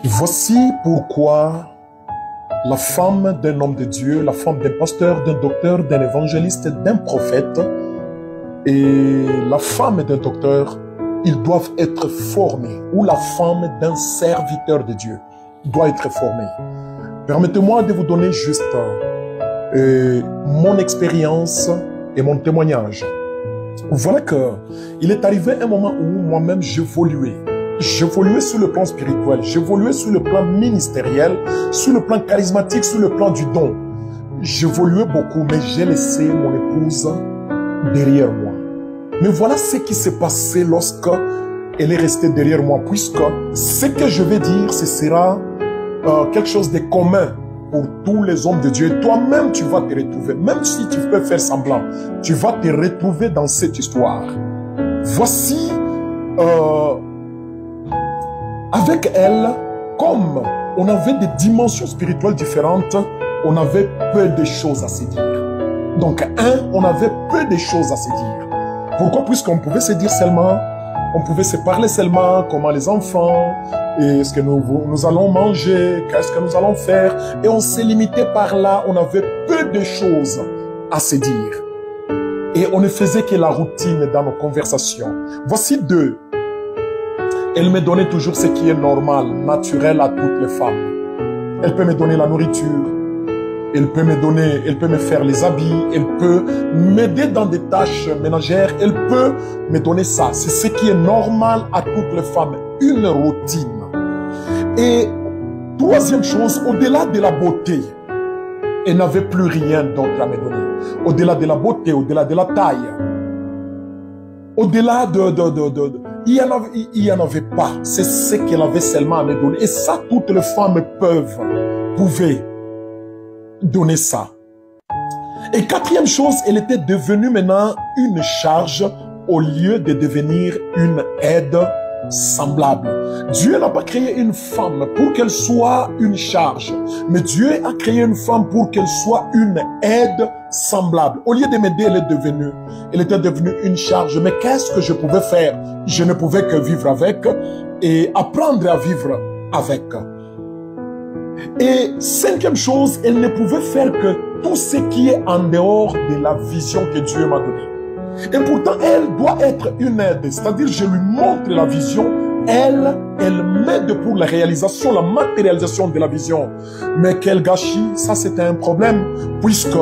Voici pourquoi la femme d'un homme de Dieu, la femme d'un pasteur, d'un docteur, d'un évangéliste, d'un prophète et la femme d'un docteur, ils doivent être formés, ou la femme d'un serviteur de Dieu doit être formée. Permettez-moi de vous donner juste mon expérience et mon témoignage. Voilà que il est arrivé un moment où moi-même j'évoluais. J'évoluais sur le plan spirituel, j'évoluais sur le plan ministériel, sur le plan charismatique, sur le plan du don. J'évoluais beaucoup, mais j'ai laissé mon épouse derrière moi. Mais voilà ce qui s'est passé lorsque elle est restée derrière moi, puisque ce que je vais dire, ce sera quelque chose de commun pour tous les hommes de Dieu. Toi-même, tu vas te retrouver, même si tu peux faire semblant, tu vas te retrouver dans cette histoire. Voici, avec elle, comme on avait des dimensions spirituelles différentes, on avait peu de choses à se dire. Donc, on avait peu de choses à se dire. Pourquoi? Puisqu'on pouvait se dire seulement, on pouvait se parler seulement, comment les enfants, et ce que nous allons manger, qu'est-ce que nous allons faire. Et on s'est limité par là, on avait peu de choses à se dire. Et on ne faisait que la routine dans nos conversations. Voici deux. Elle me donnait toujours ce qui est normal, naturel à toutes les femmes. Elle peut me donner la nourriture, elle peut me faire les habits, elle peut m'aider dans des tâches ménagères, elle peut me donner ça. C'est ce qui est normal à toutes les femmes, une routine. Et troisième chose, au-delà de la beauté, elle n'avait plus rien d'autre à me donner. Au-delà de la beauté, au-delà de la taille, au-delà il y en avait pas. C'est ce qu'elle avait seulement à me donner. Et ça, toutes les femmes pouvaient donner ça. Et quatrième chose, elle était devenue maintenant une charge au lieu de devenir une aide semblable. Dieu n'a pas créé une femme pour qu'elle soit une charge, mais Dieu a créé une femme pour qu'elle soit une aide semblable. Au lieu de m'aider, elle était devenue une charge. Mais qu'est-ce que je pouvais faire? Je ne pouvais que vivre avec et apprendre à vivre avec. Et cinquième chose, elle ne pouvait faire que tout ce qui est en dehors de la vision que Dieu m'a donnée. Et pourtant, elle doit être une aide, c'est-à-dire je lui montre la vision, elle m'aide pour la réalisation, la matérialisation de la vision. Mais quel gâchis, ça c'était un problème, puisque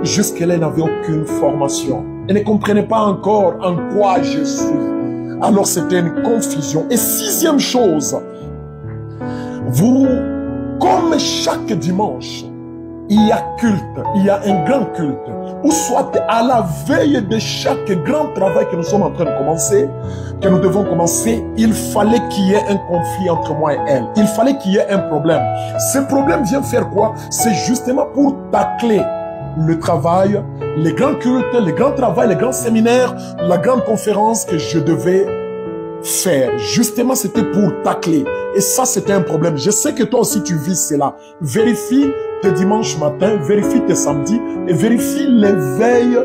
jusqu'elle n'avait aucune formation. Elle ne comprenait pas encore en quoi je suis. Alors c'était une confusion. Et sixième chose, comme chaque dimanche, il y a culte, il y a un grand culte, ou soit à la veille de chaque grand travail que nous sommes en train de commencer, que nous devons commencer, il fallait qu'il y ait un conflit entre moi et elle. Il fallait qu'il y ait un problème. Ce problème vient faire quoi? C'est justement pour tacler le travail, les grands cultes, les grands travaux, les grands séminaires, la grande conférence que je devais faire. Justement, c'était pour tacler. Et ça, c'était un problème. Je sais que toi aussi, tu vis cela. Vérifie tes dimanches matins, vérifie tes samedis et vérifie les veilles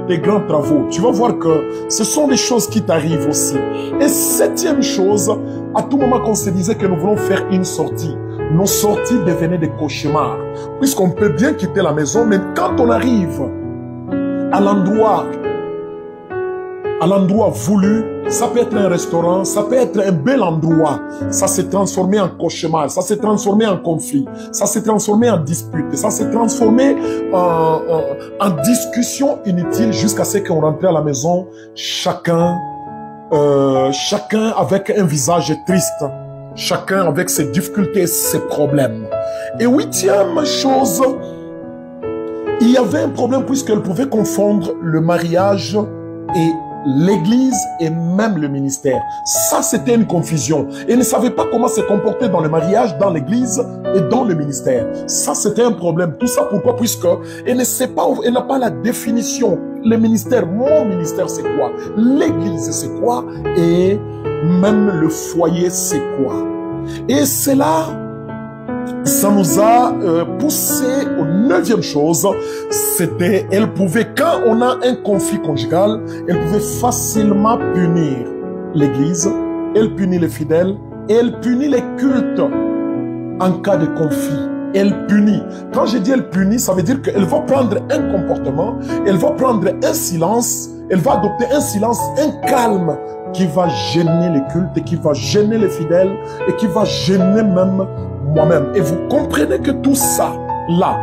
des grands travaux. Tu vas voir que ce sont des choses qui t'arrivent aussi. Et septième chose, à tout moment qu'on se disait que nous voulons faire une sortie, nos sorties devenaient des cauchemars. Puisqu'on peut bien quitter la maison, mais quand on arrive à l'endroit voulu, ça peut être un restaurant, ça peut être un bel endroit, ça s'est transformé en cauchemar, ça s'est transformé en conflit, ça s'est transformé en dispute, ça s'est transformé en discussion inutile jusqu'à ce qu'on rentre à la maison, chacun avec un visage triste, chacun avec ses difficultés, ses problèmes. Et huitième chose, il y avait un problème puisqu'elle pouvait confondre le mariage et l'église et même le ministère. Ça, c'était une confusion. Elle ne savait pas comment se comporter dans le mariage, dans l'église et dans le ministère. Ça, c'était un problème. Tout ça, pourquoi? Puisque elle ne sait pas, elle n'a pas la définition. Le ministère, mon ministère, c'est quoi? L'église, c'est quoi? Et même le foyer, c'est quoi? Et c'est là, ça nous a poussé aux neuvième chose, c'était, elle pouvait, quand on a un conflit conjugal, elle pouvait facilement punir l'église, elle punit les fidèles, Et elle punit les cultes en cas de conflit. Elle punit. Quand je dis elle punit, ça veut dire qu'elle va prendre un comportement, elle va prendre un silence, elle va adopter un silence, un calme qui va gêner les cultes, et qui va gêner les fidèles et qui va gêner même moi-même. Et vous comprenez que tout ça, là,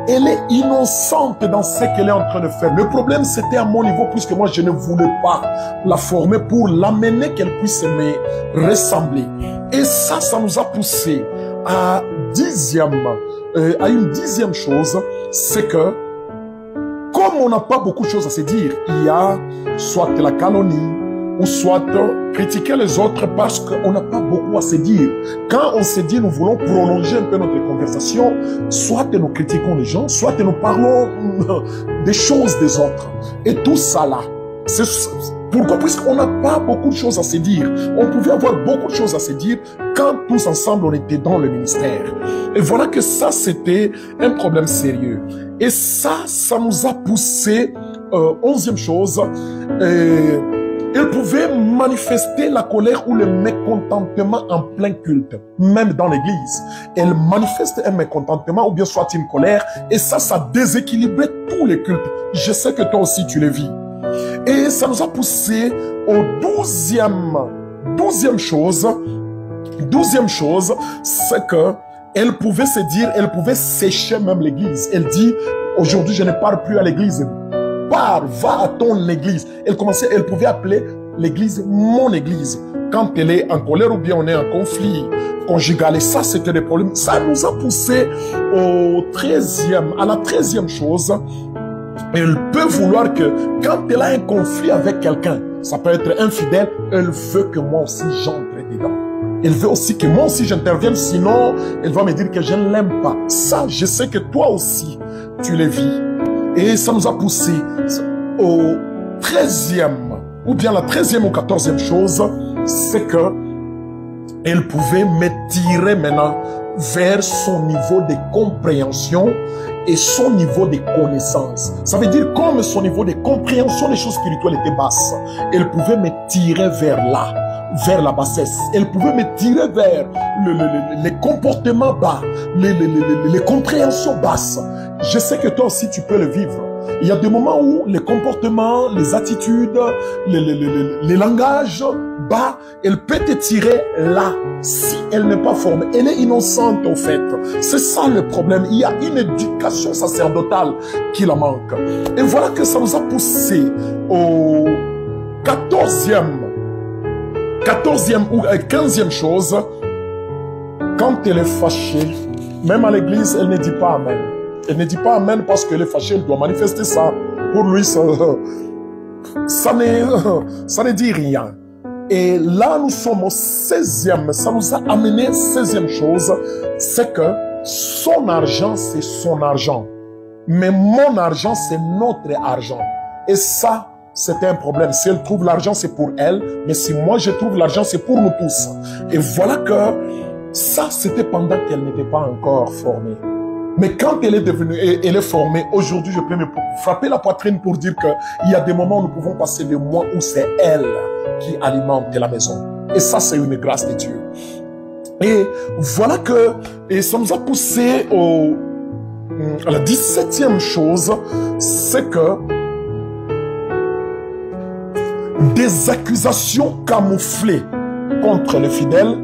elle est innocente dans ce qu'elle est en train de faire. Le problème, c'était à mon niveau, puisque moi, je ne voulais pas la former pour l'amener qu'elle puisse me ressembler. Et ça nous a poussé à une dixième chose, c'est que, comme on n'a pas beaucoup de choses à se dire, il y a soit la calomnie, ou soit critiquer les autres parce qu'on n'a pas beaucoup à se dire. Quand on se dit nous voulons prolonger un peu notre conversation, soit nous critiquons les gens, soit nous parlons des choses des autres. Et tout ça là, c'est pourquoi? Puisqu'on n'a pas beaucoup de choses à se dire. On pouvait avoir beaucoup de choses à se dire quand tous ensemble on était dans le ministère. Et voilà que ça c'était un problème sérieux. Et ça nous a poussé, 11e chose, elle pouvait manifester la colère ou le mécontentement en plein culte, même dans l'église. Elle manifeste un mécontentement ou bien soit une colère, et ça déséquilibrait tous les cultes. Je sais que toi aussi tu le vis. Et ça nous a poussé au 12e chose, c'est que elle pouvait se dire, elle pouvait sécher même l'église. Elle dit, aujourd'hui je ne pars plus à l'église. Pars, va à ton église. Elle pouvait appeler l'église mon église. Quand elle est en colère ou bien on est en conflit conjugal. Et ça, c'était des problèmes. Ça nous a poussé à la 13e chose. Elle peut vouloir que quand elle a un conflit avec quelqu'un, ça peut être infidèle, elle veut que moi aussi j'entre dedans. Elle veut aussi que moi aussi j'intervienne, sinon elle va me dire que je ne l'aime pas. Ça, je sais que toi aussi, tu le vis. Et ça nous a poussé au 13e, ou bien la 13e ou 14e chose, c'est que elle pouvait me tirer maintenant vers son niveau de compréhension et son niveau de connaissance. Ça veut dire comme son niveau de compréhension des choses spirituelles était basse, elle pouvait me tirer vers là, vers la bassesse. Elle pouvait me tirer vers les comportements bas, les compréhensions basses. Je sais que toi aussi tu peux le vivre. Il y a des moments où les comportements, les attitudes, les langages bas, elle peut te tirer là, si elle n'est pas formée. Elle est innocente au fait. C'est ça le problème. Il y a une éducation sacerdotale qui la manque. Et voilà que ça nous a poussé au 14e ou 15e chose. Quand elle est fâchée, même à l'église, elle ne dit pas Amen. Elle ne dit pas Amen parce qu'elle est fâchée, elle doit manifester ça. Pour lui, ça ne dit rien. Et là, nous sommes au 16e. Ça nous a amené 16e chose. C'est que son argent, c'est son argent. Mais mon argent, c'est notre argent. Et ça, c'était un problème. Si elle trouve l'argent, c'est pour elle. Mais si moi, je trouve l'argent, c'est pour nous tous. Et voilà que ça, c'était pendant qu'elle n'était pas encore formée. Mais quand elle est devenue, elle est formée, aujourd'hui, je peux me frapper la poitrine pour dire qu'il y a des moments où nous pouvons passer des mois où c'est elle qui alimente la maison. Et ça, c'est une grâce de Dieu. Et voilà que, et ça nous a poussé à la 17e chose, c'est que des accusations camouflées contre les fidèles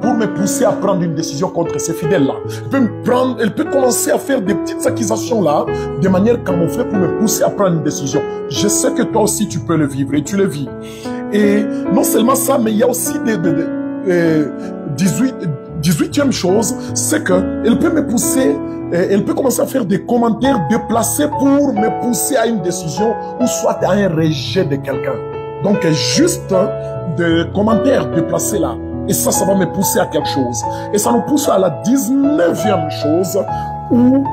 pour me pousser à prendre une décision contre ces fidèles-là. Elle peut commencer à faire des petites accusations-là, de manière camouflée pour me pousser à prendre une décision. Je sais que toi aussi, tu peux le vivre et tu le vis. Et non seulement ça, mais il y a aussi 18e chose, c'est qu'elle peut me pousser, elle peut commencer à faire des commentaires déplacés pour me pousser à une décision ou soit à un rejet de quelqu'un. Donc, juste des commentaires déplacés là. Et ça va me pousser à quelque chose. Et ça nous pousse à la 19e chose où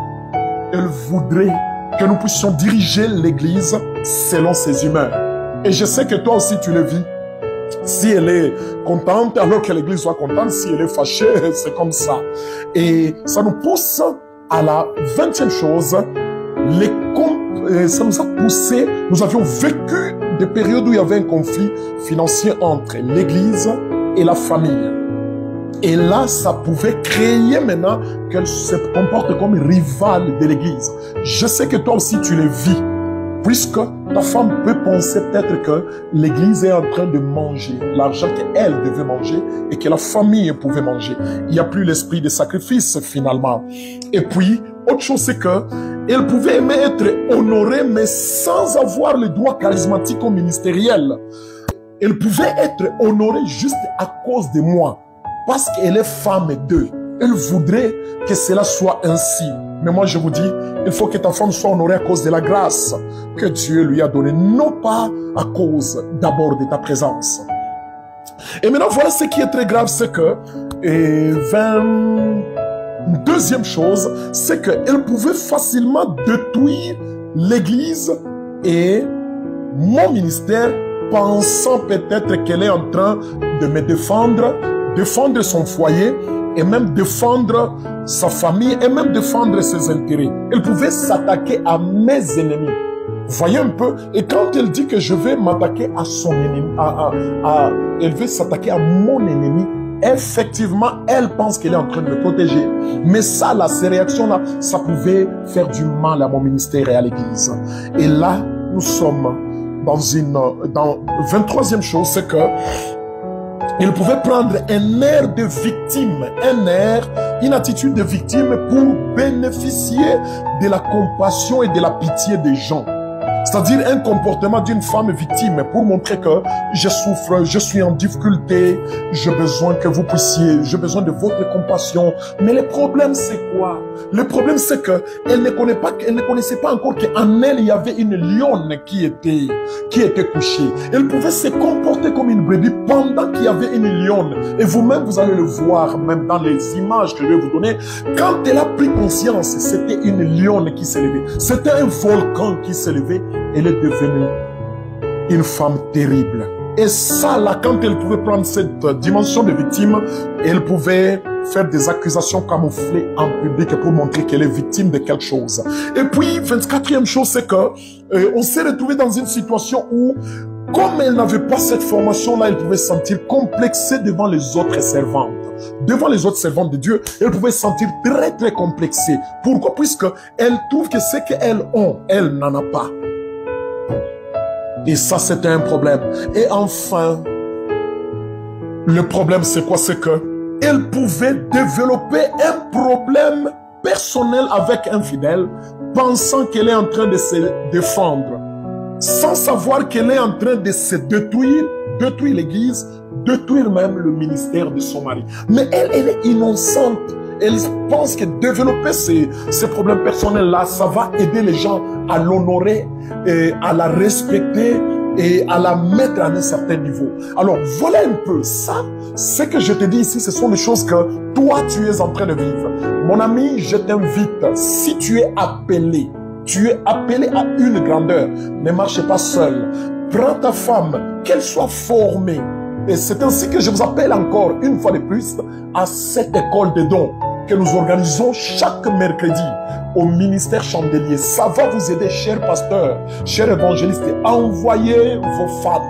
elle voudrait que nous puissions diriger l'église selon ses humeurs. Et je sais que toi aussi tu le vis. Si elle est contente, alors que l'église soit contente. Si elle est fâchée, c'est comme ça. Et ça nous pousse à la 20e chose. Ça nous a poussé, nous avions vécu des périodes où il y avait un conflit financier entre l'église et la famille. Et là, ça pouvait créer maintenant qu'elle se comporte comme rivale de l'église. Je sais que toi aussi tu le vis. Puisque ta femme peut penser peut-être que l'église est en train de manger l'argent qu'elle devait manger et que la famille pouvait manger. Il n'y a plus l'esprit de sacrifice finalement. Et puis, autre chose c'est que elle pouvait aimer être honorée mais sans avoir le droit charismatique ou ministériel. Elle pouvait être honorée juste à cause de moi. Parce qu'elle est femme d'eux. Elle voudrait que cela soit ainsi. Mais moi, je vous dis, il faut que ta femme soit honorée à cause de la grâce que Dieu lui a donnée, non pas à cause d'abord de ta présence. Et maintenant, voilà ce qui est très grave, c'est que, deuxième chose, c'est qu'elle pouvait facilement détruire l'église et mon ministère, pensant peut-être qu'elle est en train de me défendre son foyer, et même défendre sa famille, et même défendre ses intérêts. Elle pouvait s'attaquer à mes ennemis. Voyez un peu. Et quand elle dit que je vais m'attaquer à son ennemi, elle veut s'attaquer à mon ennemi, effectivement, elle pense qu'elle est en train de me protéger. Mais ça, là, ces réactions-là, ça pouvait faire du mal à mon ministère et à l'église. Et là, nous sommes dans 23e chose, c'est que il pouvait prendre un air de victime, une attitude de victime pour bénéficier de la compassion et de la pitié des gens. C'est-à-dire un comportement d'une femme victime pour montrer que je souffre, je suis en difficulté, j'ai besoin que vous puissiez, j'ai besoin de votre compassion. Mais le problème c'est quoi? Le problème c'est que elle ne connaissait pas encore qu'en elle il y avait une lionne qui était couchée. Elle pouvait se comporter comme une brebis pendant qu'il y avait une lionne. Et vous-même vous allez le voir même dans les images que je vais vous donner. Quand elle a pris conscience, c'était une lionne qui s'est levée. C'était un volcan qui s'est levé. Elle est devenue une femme terrible. Et ça, là, quand elle pouvait prendre cette dimension de victime, elle pouvait faire des accusations camouflées en public pour montrer qu'elle est victime de quelque chose. Et puis, 24e chose, c'est que on s'est retrouvé dans une situation où, comme elle n'avait pas cette formation-là, elle pouvait se sentir complexée devant les autres servantes. Devant les autres servantes de Dieu, elle pouvait se sentir très, très complexée. Pourquoi? Puisque elle trouve que ce qu'elles ont, elle n'en a pas. Et ça, c'était un problème. Et enfin, le problème, c'est quoi? C'est que elle pouvait développer un problème personnel avec un fidèle, pensant qu'elle est en train de se défendre, sans savoir qu'elle est en train de se détruire l'église, détruire même le ministère de son mari. Mais elle est innocente. Elle pense que développer ces problèmes personnels-là, ça va aider les gens à l'honorer, et à la respecter et à la mettre à un certain niveau. Alors, voilà un peu ça. Ce que je te dis ici, ce sont les choses que toi, tu es en train de vivre. Mon ami, je t'invite, si tu es appelé à une grandeur, ne marche pas seul. Prends ta femme, qu'elle soit formée. Et c'est ainsi que je vous appelle encore une fois de plus à cette école de dons que nous organisons chaque mercredi au ministère Chandelier. Ça va vous aider, chers pasteurs, chers évangélistes, à envoyer vos femmes.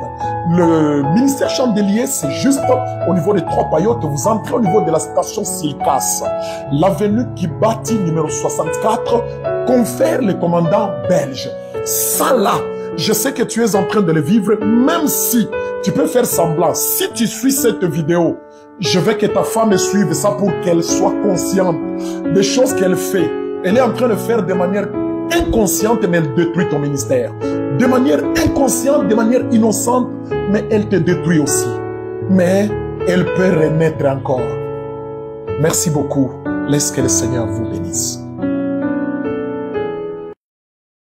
Le ministère Chandelier, c'est juste au niveau des Trois Paillotes. Vous entrez au niveau de la station Silkas, l'avenue Kibati numéro 64, confère le commandant belge. Ça là, je sais que tu es en train de le vivre, même si tu peux faire semblant. Si tu suis cette vidéo, je veux que ta femme suive ça pour qu'elle soit consciente des choses qu'elle fait. Elle est en train de faire de manière inconsciente, mais elle détruit ton ministère. De manière inconsciente, de manière innocente, mais elle te détruit aussi. Mais elle peut renaître encore. Merci beaucoup. Laisse que le Seigneur vous bénisse.